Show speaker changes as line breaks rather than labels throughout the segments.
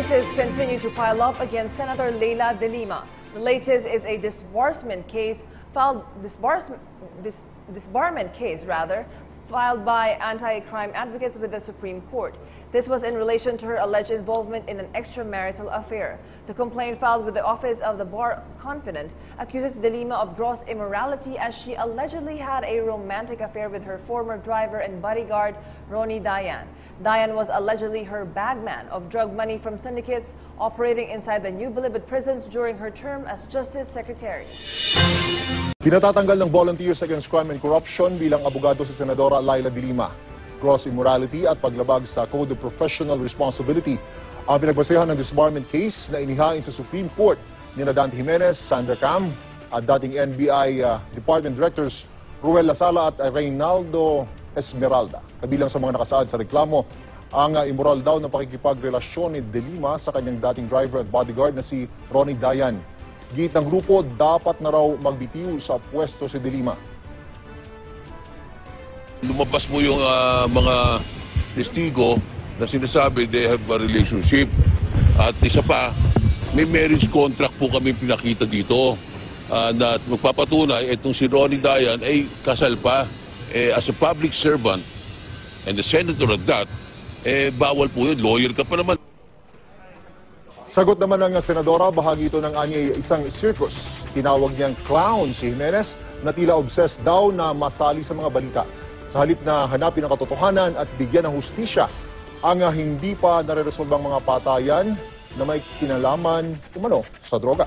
Cases continue to pile up against Senator Leila De Lima. The latest is a disbarment case filed by anti-crime advocates with the Supreme Court. This was in relation to her alleged involvement in an extramarital affair. The complaint filed with the Office of the Bar Confidant accuses De Lima of gross immorality as she allegedly had a romantic affair with her former driver and bodyguard, Ronnie Dayan. Dayan was allegedly her bagman of drug money from syndicates operating inside the New Bilibid prisons during her term as Justice Secretary.
Pinatatanggal ng Volunteers Against Crime and Corruption bilang abogado si Senadora Leila De Lima. Gross immorality at paglabag sa Code of Professional Responsibility ang pinagbasehan ng disbarment case na inihain sa Supreme Court ni Dante Jimenez, Sandra Cam at dating NBI Department Directors Ruel Lasala at Reynaldo Esmeralda. Kabilang sa mga nakasaad sa reklamo ang immoral daw na pakikipagrelasyon ni De Lima sa kanyang dating driver at bodyguard na si Ronnie Dayan. Git ng grupo, dapat na raw magbitiw sa pwesto si De Lima.
Lumabas mo yung mga testigo na sinasabi they have a relationship. At isa pa, may marriage contract po kami pinakita dito na magpapatunay itong si Ronnie Dayan ay kasal pa. As a public servant and the senator at that, bawal po yun. Lawyer ka pa naman.
Sagot naman ng senadora, bahagi ito ng isang circus. Tinawag niyang clown si Jimenez na tila obsessed daw na masali sa mga balita. Sa halip na hanapin ang katotohanan at bigyan ng hustisya ang hindi pa nare-resolbang mga patayan na may kinalaman umano sa droga.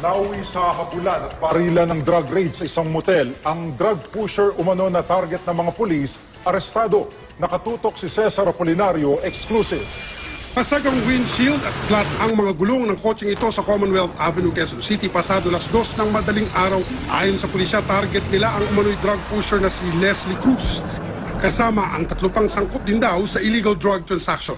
Nauwi sa habulan at barilan ng drug raid sa isang motel. Ang drug pusher umano na target ng mga pulis, arestado. Nakatutok si Cesar Apolinario, exclusive.
Pasag ang windshield at flat ang mga gulong ng kotseng ito sa Commonwealth Avenue, Quezon City pasado 2:00 ng madaling araw. Ayon sa pulisya, target nila ang umano'y drug pusher na si Leslie Cruz. Kasama ang 3 pang sangkot din daw sa illegal drug transaction.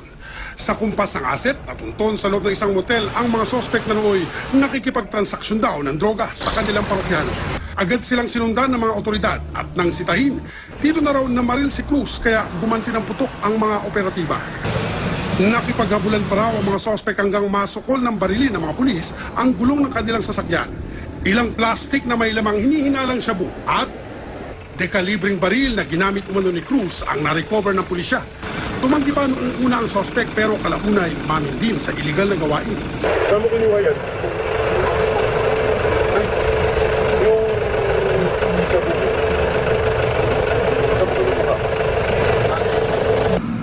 Sa kumpas ng aset, natunton sa loob ng isang motel ang mga sospek na nooy nakikipagtransaksyon daw ng droga sa kanilang parokyano. Agad silang sinundan ng mga otoridad at nang sitahin, dito na raw namaril si Cruz kaya gumanti ng putok ang mga operatiba. Nakipaghabulan pa raw ang mga sospek hanggang masukol ng barilin ng mga pulis ang gulong ng kanilang sasakyan. Ilang plastik na may lamang hinihinalang shabu at dekalibring baril na ginamit umano ni Cruz ang na-recover ng pulisya. Tumanggi pa noong una ang sospek pero kalaunay umamin din sa iligal na gawain.
Saan mo kinuha yan?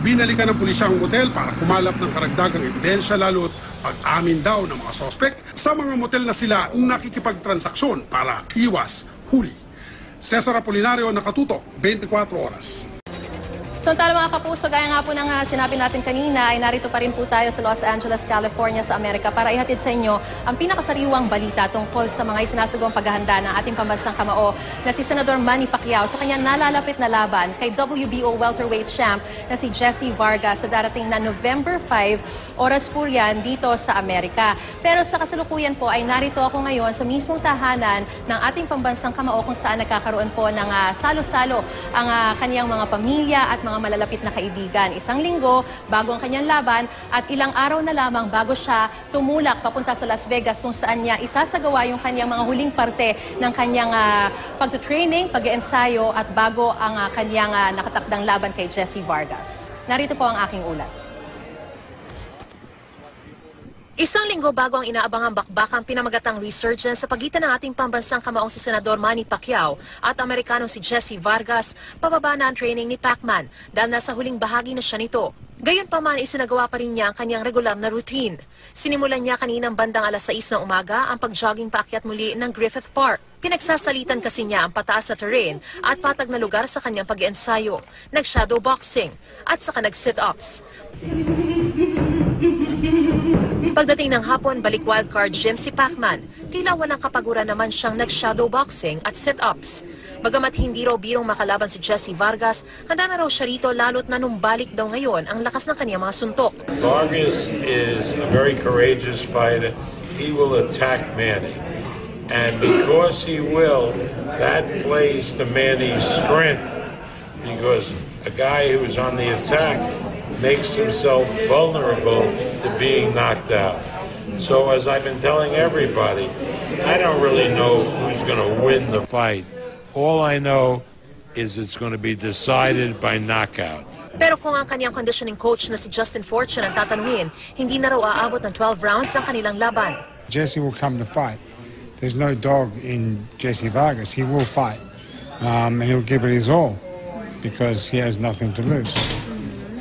Binalikan ng pulisya ang motel para kumalap ng karagdagang ebidensya lalo't pag-amin daw ng mga sospek sa mga motel na sila nakikipagtransaksyon para iwas huli. Cesar Apolinario, nakatutok, 24 oras.
Samantala mga kapuso, gaya nga po ng sinabi natin kanina, ay narito pa rin po tayo sa Los Angeles, California sa Amerika para ihatid sa inyo ang pinakasariwang balita tungkol sa mga isinasagawang paghahanda ng ating pambansang kamao na si Senador Manny Pacquiao sa kanyang nalalapit na laban kay WBO welterweight champ na si Jessie Vargas sa darating na November 5, oras po yan dito sa Amerika. Pero sa kasalukuyan po ay narito ako ngayon sa mismong tahanan ng ating pambansang kamao kung saan nagkakaroon po ng salo-salo ang kaniyang mga pamilya at mga malalapit na kaibigan. Isang linggo bago ang kanyang laban at ilang araw na lamang bago siya tumulak papunta sa Las Vegas kung saan niya isasagawa yung kanyang mga huling parte ng kanyang pagtutraining, pag-iensayo at bago ang kanyang nakatakdang laban kay Jessie Vargas. Narito po ang aking ulat. Isang linggo bago ang inaabangang bakbakang pinamagatang resurgence sa pagitan ng ating pambansang kamaong si Senador Manny Pacquiao at Amerikanong si Jessie Vargas, pababa na ang training ni Pacman dahil nasa huling bahagi na siya nito. Gayunpaman, isinagawa pa rin niya ang kanyang regular na routine. Sinimulan niya kaninang bandang 6:00 ng umaga ang pag-jogging paakyat muli ng Griffith Park. Pinagsasalitan kasi niya ang pataas na terrain at patag na lugar sa kanyang pag-iensayo. Nag-shadow boxing at saka nag-sit-ups. Pagdating ng hapon, balik wildcard gym si Pacman. Tila walang kapaguran naman siyang nag-shadow boxing at sit-ups. Bagamat hindi raw birong makalaban si Jessie Vargas, handa na raw siya rito lalo't nanumbalik daw ngayon ang lakas ng kanyang mga suntok.
Vargas is a very courageous fighter. He will attack Manny. And because he will, that plays to Manny's strength. Because a guy who is on the attack makes himself vulnerable to being knocked out. So as I've been telling everybody, I don't really know who's going to win the fight. All I know is it's going to be decided by knockout.
Pero kung ang kanyang conditioning coach na si Justin Fortune ang tatanungin, hindi na raw aabot ng 12 rounds ang kanilang laban.
Jesse will come to fight. There's no dog in Jesse Vargas. He will fight. And he'll give it his all because he has nothing to lose.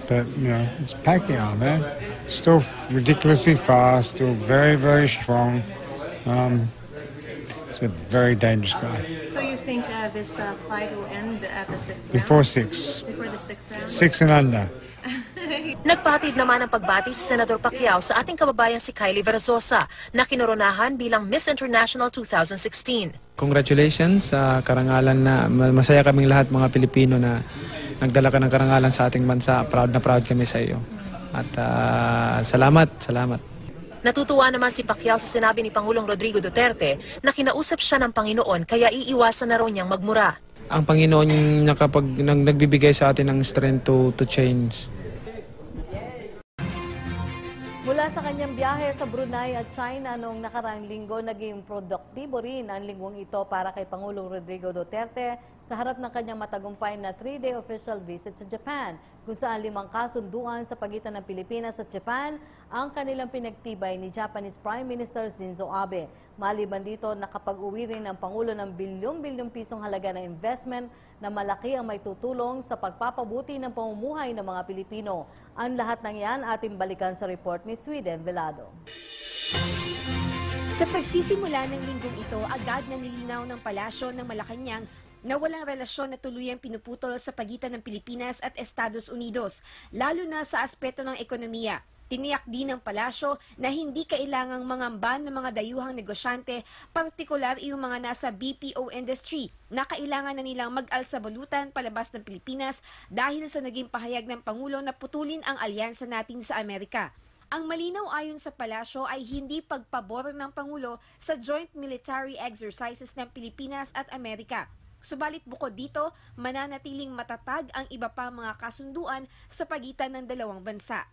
But, you know, it's Pacquiao, man. Still ridiculously fast, still very, very strong. He's a very dangerous guy.
So you think this fight will end at the 6th round?
Before 6.
Before the 6th round?
6 and under.
Nagpahatid naman ang pagbati si Senador Pacquiao sa ating kababayan si Kylie Verzosa na kinoronahan bilang Miss International 2016.
Congratulations sa karangalan na masaya kaming lahat mga Pilipino na nagdala ka ng karangalan sa ating bansa. Proud na proud kami sa iyo. At salamat.
Natutuwa naman si Pacquiao sa sinabi ni Pangulong Rodrigo Duterte na kinausap siya ng Panginoon kaya iiwasan na raw niyang magmura.
Ang Panginoon yung nagbibigay sa atin ng strength to change.
Mula sa kanyang biyahe sa Brunei at China noong nakaraang linggo, naging produktibo rin ang linggong ito para kay Pangulong Rodrigo Duterte sa harap ng kanyang matagumpay na 3-day official visit sa Japan, kung saan 5 kasunduan sa pagitan ng Pilipinas at Japan ang kanilang pinagtibay ni Japanese Prime Minister Shinzo Abe. Maliban dito, nakapag-uwi rin ang Pangulo ng bilyon-bilyong pisong halaga ng investment na malaki ang may tutulong sa pagpapabuti ng pamumuhay ng mga Pilipino. Ang lahat ng yan ating balikan sa report ni Sweden Velado.
Sa pagsisimula ng linggong ito, agad na nilinaw ng palasyo ng Malacanang na walang relasyon na tuluyang pinuputol sa pagitan ng Pilipinas at Estados Unidos, lalo na sa aspeto ng ekonomiya. Tiniyak din ng palasyo na hindi kailangang mangamban ng mga dayuhang negosyante, partikular yung mga nasa BPO industry, na kailangan na nilang mag-alsabalutan palabas ng Pilipinas dahil sa naging pahayag ng Pangulo na putulin ang alyansa natin sa Amerika. Ang malinaw ayon sa palasyo ay hindi pagpabor ng Pangulo sa joint military exercises ng Pilipinas at Amerika. Subalit bukod dito, mananatiling matatag ang iba pa mga kasunduan sa pagitan ng dalawang bansa.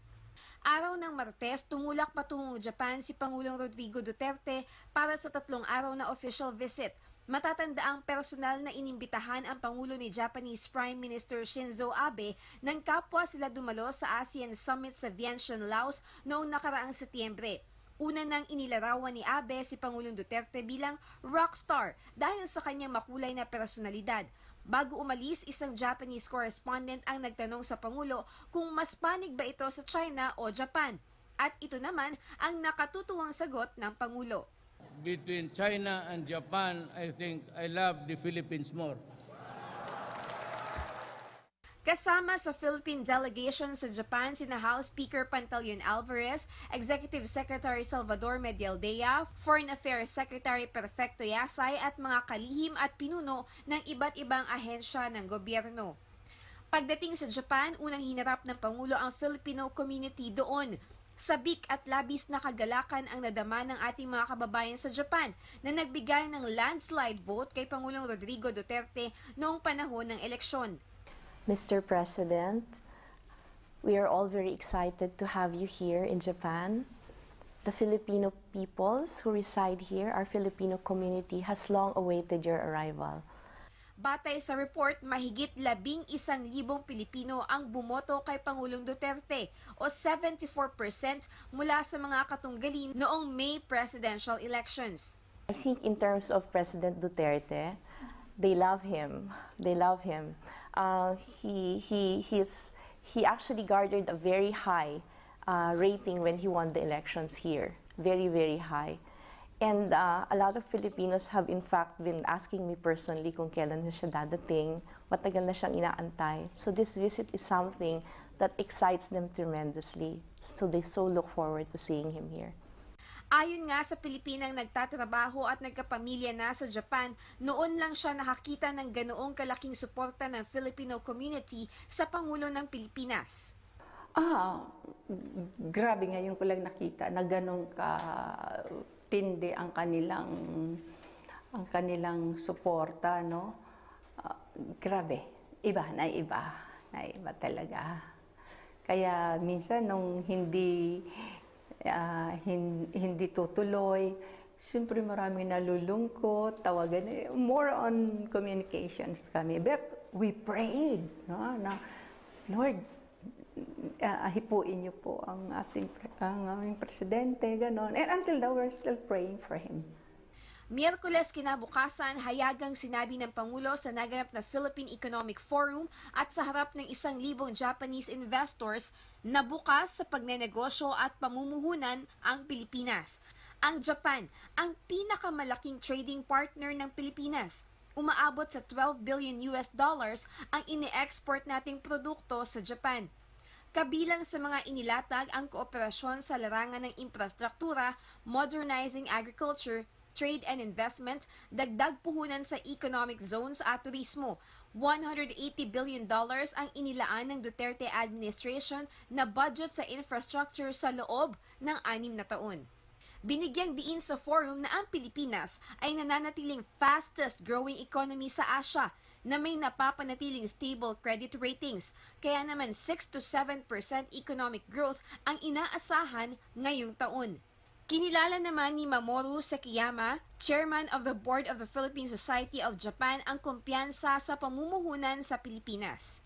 Araw ng Martes, tumulak patungong Japan si Pangulong Rodrigo Duterte para sa 3 araw na official visit. Matatandaang personal na inimbitahan ang Pangulo ni Japanese Prime Minister Shinzo Abe nang kapwa sila dumalo sa ASEAN Summit sa Vientiane, Laos noong nakaraang Setyembre. Una nang inilarawan ni Abe si Pangulong Duterte bilang rockstar dahil sa kanyang makulay na personalidad. Bago umalis, isang Japanese correspondent ang nagtanong sa Pangulo kung mas panig ba ito sa China o Japan. At ito naman ang nakatutuwang sagot ng Pangulo.
Between China and Japan, I think I love the Philippines more.
Kasama sa Philippine delegation sa Japan sina House Speaker Pantaleon Alvarez, Executive Secretary Salvador Medialdea, Foreign Affairs Secretary Perfecto Yasay at mga kalihim at pinuno ng iba't ibang ahensya ng gobyerno. Pagdating sa Japan, unang hinarap ng Pangulo ang Filipino community doon. Sabik at labis na kagalakan ang nadama ng ating mga kababayan sa Japan na nagbigay ng landslide vote kay Pangulong Rodrigo Duterte noong panahon ng eleksyon.
Mr. President, we are all very excited to have you here in Japan. The Filipino peoples who reside here, our Filipino community, has long awaited your arrival.
Batay sa report, mahigit 11,000 Pilipino ang bumoto kay Pangulong Duterte o 74% mula sa mga katunggalin noong May presidential elections.
I think in terms of President Duterte, they love him. They love him. He actually garnered a very high rating when he won the elections here. Very, very high. And a lot of Filipinos have in fact been asking me personally kung kailan na siya dadating, matagal na siyang inaantay. So this visit is something that excites them tremendously. So they so look forward to seeing him here.
Ayon nga sa Pilipinang nagtatrabaho at nagkapamilya na sa Japan, noon lang siya nakakita ng ganoong kalaking suporta ng Filipino community sa Pangulo ng Pilipinas.
Grabe ngayon ko lang nakita na ganong katindi ang kanilang suporta, no? Grabe, iba talaga. Kaya minsan nung hindi tutuloy, siyempre maraming nalulungkot, tawagan, more on communications kami. But we prayed, no, na Lord, hipuin niyo po ang aming presidente, ganon. And until now, we're still praying for him.
Miyerkules kinabukasan, hayagang sinabi ng Pangulo sa naganap na Philippine Economic Forum at sa harap ng 1,000 Japanese investors na bukas sa pagnenegosyo at pamumuhunan ang Pilipinas. Ang Japan, ang pinakamalaking trading partner ng Pilipinas. Umaabot sa $12 billion ang ini-export nating produkto sa Japan. Kabilang sa mga inilatag ang kooperasyon sa larangan ng infrastruktura, modernizing agriculture, trade and investment, dagdag puhunan sa economic zones at turismo. $180 billion ang inilaan ng Duterte administration na budget sa infrastructure sa loob ng 6 na taon. Binigyang diin sa forum na ang Pilipinas ay nananatiling fastest growing economy sa Asia na may napapanatiling stable credit ratings, kaya naman 6 to 7% economic growth ang inaasahan ngayong taon. Kinilala naman ni Mamoru Sekiyama, Chairman of the Board of the Philippine Society of Japan, ang kumpiyansa sa pamumuhunan sa Pilipinas.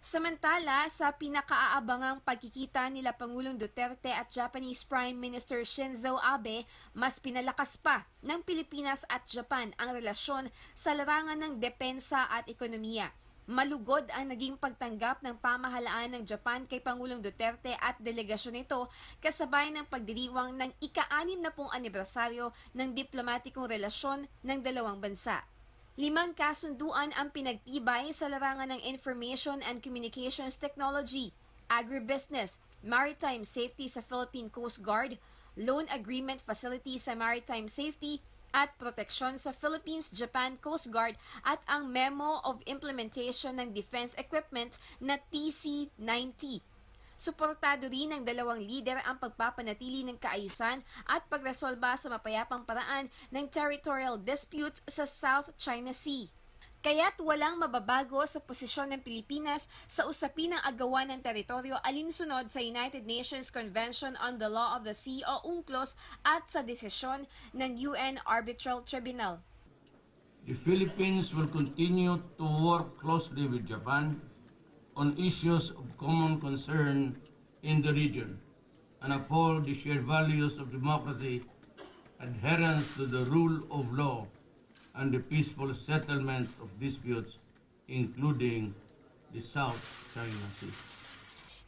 Samantala, sa pinakaaabangang pagkikita nila Pangulong Duterte at Japanese Prime Minister Shinzo Abe, mas pinalakas pa ng Pilipinas at Japan ang relasyon sa larangan ng depensa at ekonomiya. Malugod ang naging pagtanggap ng pamahalaan ng Japan kay Pangulong Duterte at delegasyon nito kasabay ng pagdiriwang ng ika-60 anibersaryo ng diplomatikong relasyon ng dalawang bansa. 5 kasunduan ang pinagtibay sa larangan ng Information and Communications Technology, Agribusiness, Maritime Safety sa Philippine Coast Guard, Loan Agreement Facility sa Maritime Safety, at proteksyon sa Philippines-Japan Coast Guard at ang Memo of Implementation ng Defense Equipment na TC-90. Suportado rin ng dalawang lider ang pagpapanatili ng kaayusan at pagresolba sa mapayapang paraan ng territorial disputes sa South China Sea. Kaya't walang mababago sa posisyon ng Pilipinas sa usapin ng agawan ng teritoryo alinsunod sa United Nations Convention on the Law of the Sea o UNCLOS at sa desisyon ng UN Arbitral Tribunal.
The Philippines will continue to work closely with Japan on issues of common concern in the region and uphold the shared values of democracy, adherence to the rule of law, and the peaceful settlement of disputes, including the South China Sea.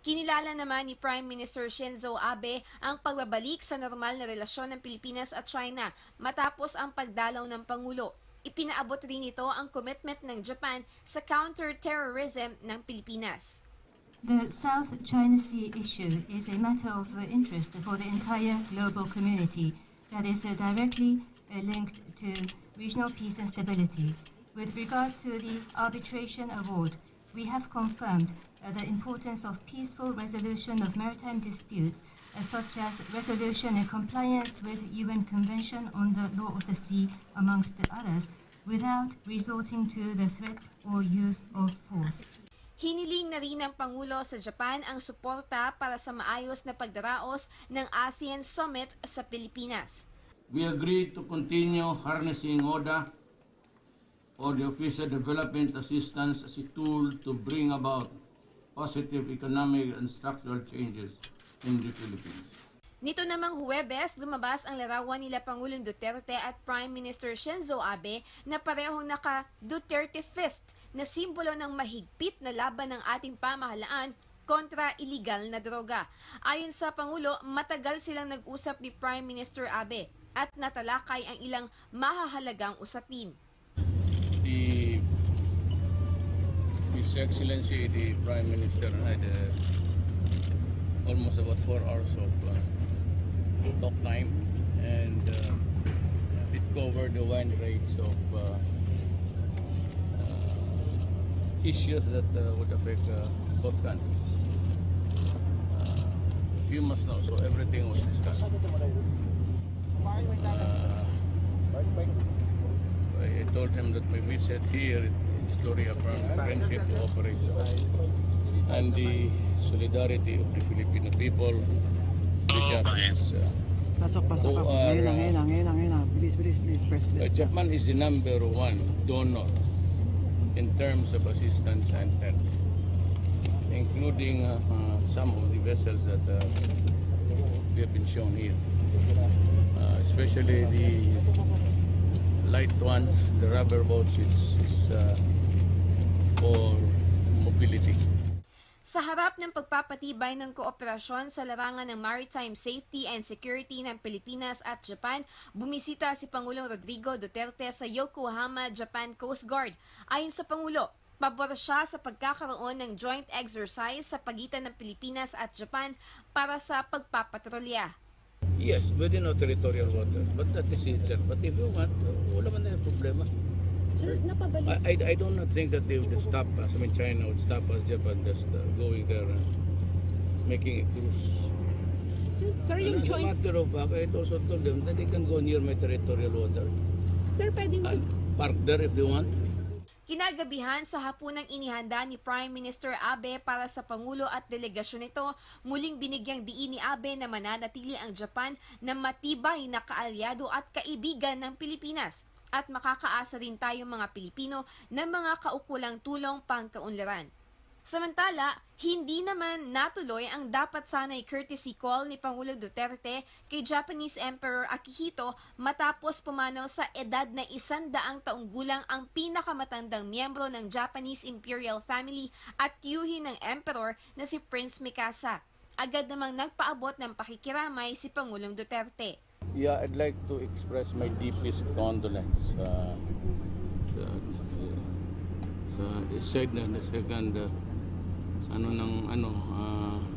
Kinilala naman ni Prime Minister Shinzo Abe ang pagbabalik sa normal na relasyon ng Pilipinas at China matapos ang pagdalaw ng Pangulo. Ipinaabot rin ito ang commitment ng Japan sa counter-terrorism ng Pilipinas.
The South China Sea issue is a matter of interest for the entire global community that is directly linked to regional peace and stability. With regard to the arbitration award, we have confirmed the importance of peaceful resolution of maritime disputes, such as resolution in compliance with UN Convention on the Law of the Sea, amongst others, without resorting to the threat or use of force.
Hiniling na rin ng Pangulo sa Japan ang suporta para sa maayos na pagdaraos ng ASEAN Summit sa Pilipinas.
We agreed to continue harnessing ODA, or the Official Development Assistance, as a tool to bring about positive economic and structural changes in the Philippines.
Nito namang Huwebes, lumabas ang larawan nila Pangulong Duterte at Prime Minister Shinzo Abe na parehong naka-Duterte fist na simbolo ng mahigpit na laban ng ating pamahalaan kontra iligal na droga. Ayon sa Pangulo, matagal silang nag-usap ni Prime Minister Abe at natalakay ang ilang mahahalagang usapin.
His Excellency, the Prime Minister, had almost about 4 hours of talk time, and it covered the wide range of issues that would affect both countries. You must know, so everything was discussed. I told him that my visit here is to reaffirm friendship, cooperation, and the solidarity of the Filipino people, the Japanese. Japan is the #1 donor in terms of assistance and help, including some of the vessels that we have been shown here, especially the light ones, the rubber boats, is for mobility.
Sa harap ng pagpapatibay ng kooperasyon sa larangan ng maritime safety and security ng Pilipinas at Japan, bumisita si Pangulong Rodrigo Duterte sa Yokohama, Japan Coast Guard. Ayon sa Pangulo, pabor siya sa pagkakaroon ng joint exercise sa pagitan ng Pilipinas at Japan para sa pagpapatrolya.
Yes, within our territorial water, but that is it, sir. But if you want, wala man na yung problema.
Sir, napabalik.
I do not think that they would stop us. I mean, China would stop us, Japan just going there and making a cruise.
Sir, yung
As a matter of fact, I also told them that they can go near my territorial water.
Sir, pwedeng
Park there if they want.
Kinagabihan sa hapunang inihanda ni Prime Minister Abe para sa Pangulo at delegasyon nito, muling binigyang diin ni Abe na mananatili ang Japan na matibay na kaalyado at kaibigan ng Pilipinas. At makakaasa rin tayong mga Pilipino ng mga kaukulang tulong pangkaunlaran. Samantala, hindi naman natuloy ang dapat sanay courtesy call ni Pangulong Duterte kay Japanese Emperor Akihito matapos pumanaw sa edad na 100 taong gulang ang pinakamatandang miyembro ng Japanese Imperial Family at tiyuhin ng Emperor na si Prince Mikasa. Agad namang nagpaabot ng pakikiramay si Pangulong Duterte.
Yeah, I'd like to express my deepest condolence sa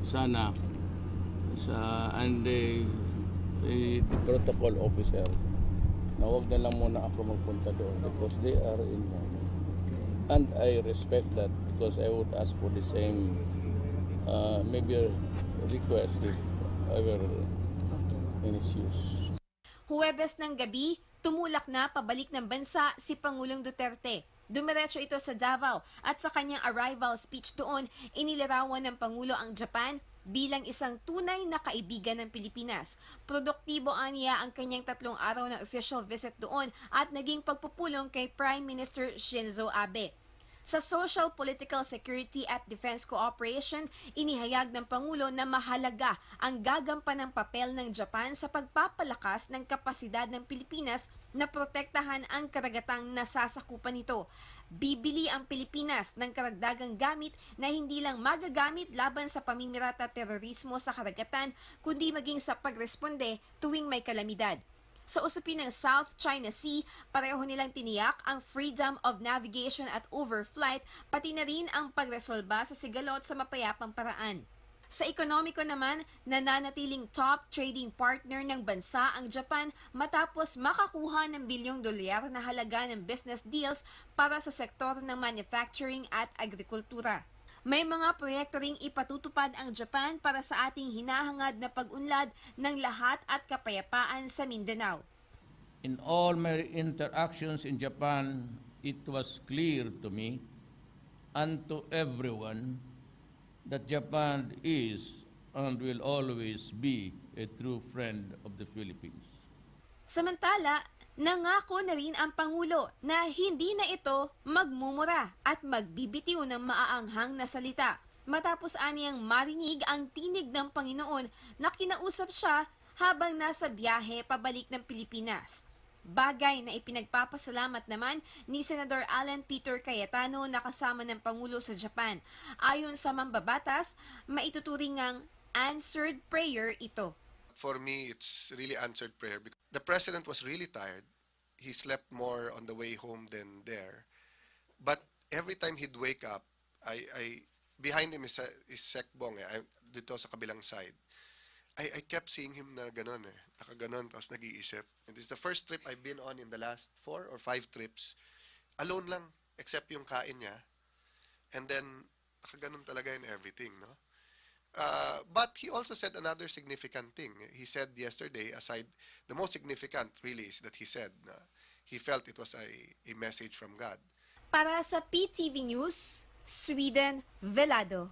sana and the protocol officer na wag na lang muna ako magpunta doon because they are in and I respect that because I would ask for the same maybe a request if ever in issues.
Huwebes ng gabi, tumulak na pabalik ng bansa si Pangulong Duterte. Dumiretso ito sa Davao at sa kanyang arrival speech doon, inilarawan ng Pangulo ang Japan bilang isang tunay na kaibigan ng Pilipinas. Produktibo aniya ang kanyang 3 araw na official visit doon at naging pagpupulong kay Prime Minister Shinzo Abe. Sa Social, Political, Security at Defense Cooperation, inihayag ng Pangulo na mahalaga ang gagampanang papel ng Japan sa pagpapalakas ng kapasidad ng Pilipinas na protektahan ang karagatang nasasakupan nito. Bibili ang Pilipinas ng karagdagang gamit na hindi lang magagamit laban sa pamimirat at terorismo sa karagatan, kundi maging sa pagresponde tuwing may kalamidad. Sa usapin ng South China Sea, pareho nilang tiniyak ang freedom of navigation at overflight, pati na rin ang pagresolba sa sigalot sa mapayapang paraan. Sa ekonomiko naman, nananatiling top trading partner ng bansa ang Japan matapos makakuha ng bilyong dolyar na halaga ng business deals para sa sektor ng manufacturing at agrikultura. May mga proyekto ring ipatutupad ang Japan para sa ating hinahangad na pag-unlad ng lahat at kapayapaan sa Mindanao.
In all my interactions in Japan, it was clear to me and to everyone that Japan is and will always be a true friend of the Philippines.
Samantala, nangako na rin ang Pangulo na hindi na ito magmumura at magbibitiw ng maaanghang na salita matapos aniyang marinig ang tinig ng Panginoon na kinausap siya habang nasa biyahe pabalik ng Pilipinas. Bagay na ipinagpapasalamat naman ni Senador Alan Peter Cayetano na kasama ng Pangulo sa Japan. Ayon sa mambabatas, maituturing ang answered prayer ito.
For me, it's really answered prayer. The president was really tired. He slept more on the way home than there. But every time he'd wake up, behind him is Sekbong, dito sa kabilang side. I kept seeing him na ganon nakaganon, tapos nag-iisip. And this is the first trip I've been on in the last 4 or 5 trips. Alone lang, except yung kain niya. And then, nakaganon talaga in everything, no? But he also said another significant thing. He said yesterday, aside, the most significant really is that he said he felt it was a message from God.
Para sa PTV News, Sweden Velado.